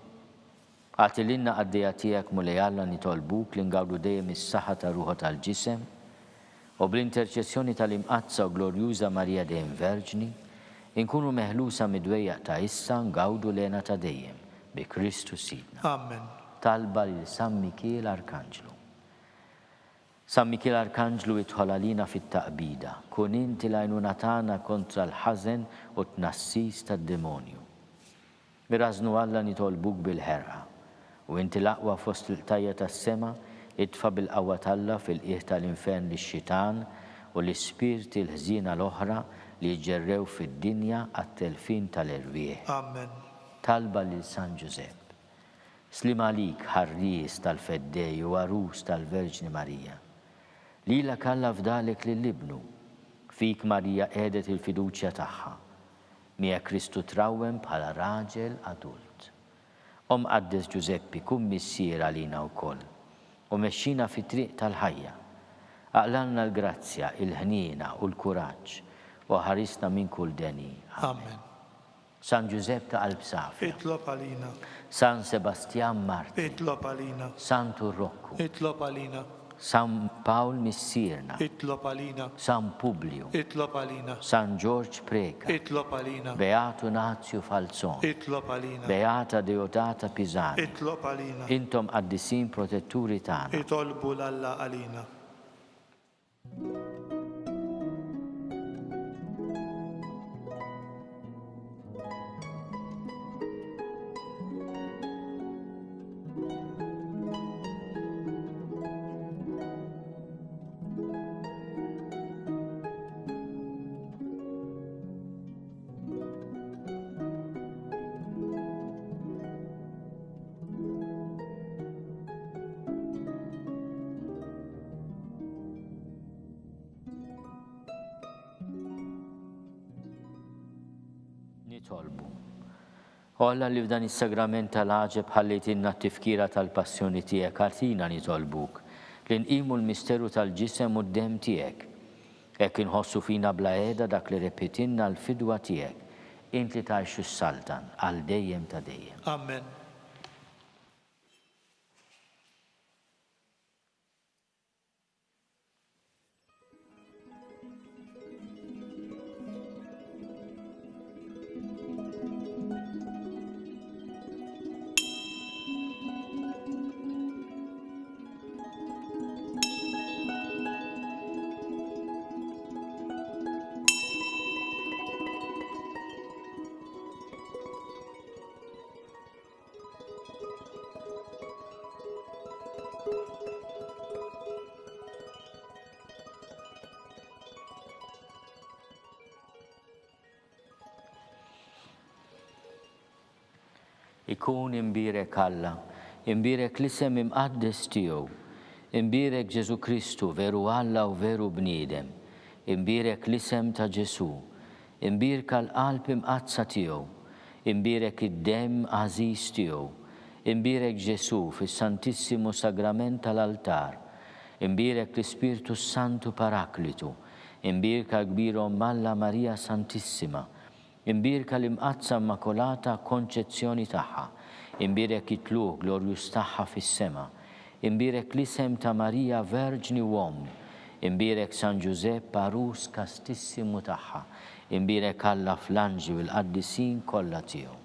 Għatililna għaddejja tiegħek mulej Alla nitolbuk li ngawdu dejjem is-saħħa ta' ruħu tal-ġisem u bl-interċessjoni tal-imqazza u glorjuża Marija dejjem Verġni inkunu meħlusa midwejjaq ta' issa ngawdu lena ta' dejjem bi Kristu Sidna. Amen. Talba lil San Mikiel Arkanġlu. San Mikiel Arkanġlu idħol għalina fit-taqbida, kun inti l-għajnuna tagħna kontra l-ħażen u t-tnassis tad-demonju. Birażnu Alla nitolbuk bil-ħerqa u inti l-aqwa fost il-tajja tas-sema idfa' bil-qawwa talla fil-qiegħ tal-infern lix-xitan u l-ispirti l-ħżiena l-oħra li jġerrew fid-dinja għat-telfin tal-irwieħ. Amen. Talba lil San Giuseppe. Slim għalik ħarries tal-feddej u għarus tal-Verġni Marija. Lilek Alla fdalek lill-ibnu, fik Marija qiegħdet il-fiduċja tagħha. Mija Kristu trawwem bħala raġel adult. Qaddes Giuseppi kun missier għalina wkoll u mexxina fit-triq tal-ħajja. Aqlalna l-grazzja, il-ħniena u l-kuraġġ u ħarisna minn kull deni. Amen. San Giuseppe ta' qalb safi. Itlob għalina. San Sebastian Marti. Itlob għalina. San Turrocco. Itlob għalina. San Paul Missirna. Itlob għalina. San Publio. Itlob għalina. San George Preka. Itlob għalina. Beato Nazio Falzon. Itlob għalina. Beata Deodata Pisani. Itlob għalina. Intom qaddisin protetturi tagħna. Itolbu l-Alla għalina. Nitolbu. Alla li f'dan is-sagrament tal-ħaġeb ħallejtilna t-tifkira tal-passjoni tiegħek għartina nitolbuk li nqimu l-misteru tal-ġisem u d-dem tiegħek. Hekk inħossu fina bla qiegħda dak li repetinna l-fidwa tiegħek. Inti tgħixu s-saltan għal dejjem ta' dejjem. Amen. Ikun imbirek Alla, imbirek l-isem imqaddes tiegħu, imbirek Ġesu Kristu veru Alla u veru bniedem, imbirek l-isem ta' Ġesu, imbirka l-qalb imqazza tiegħu, imbirek id-dem għażiż tiegħu, imbirek Ġesu fis-Santissimu Sagrament tal-altar, imbirek l-Ispirtu Santu Paraklitu, imbirka kbirhom Alla Marija Santissima, imbirka l-imqazza immakolata konċezzjoni tagħha, imbirek it-tluq glorjus tagħha fis-sema, imbirek l-isem ta' Marija Verġni Uomm, imbirek San Giuseppe arus kastissimu tagħha, imbirek Alla fl-anġi u l-qaddisin kollha tiegħu.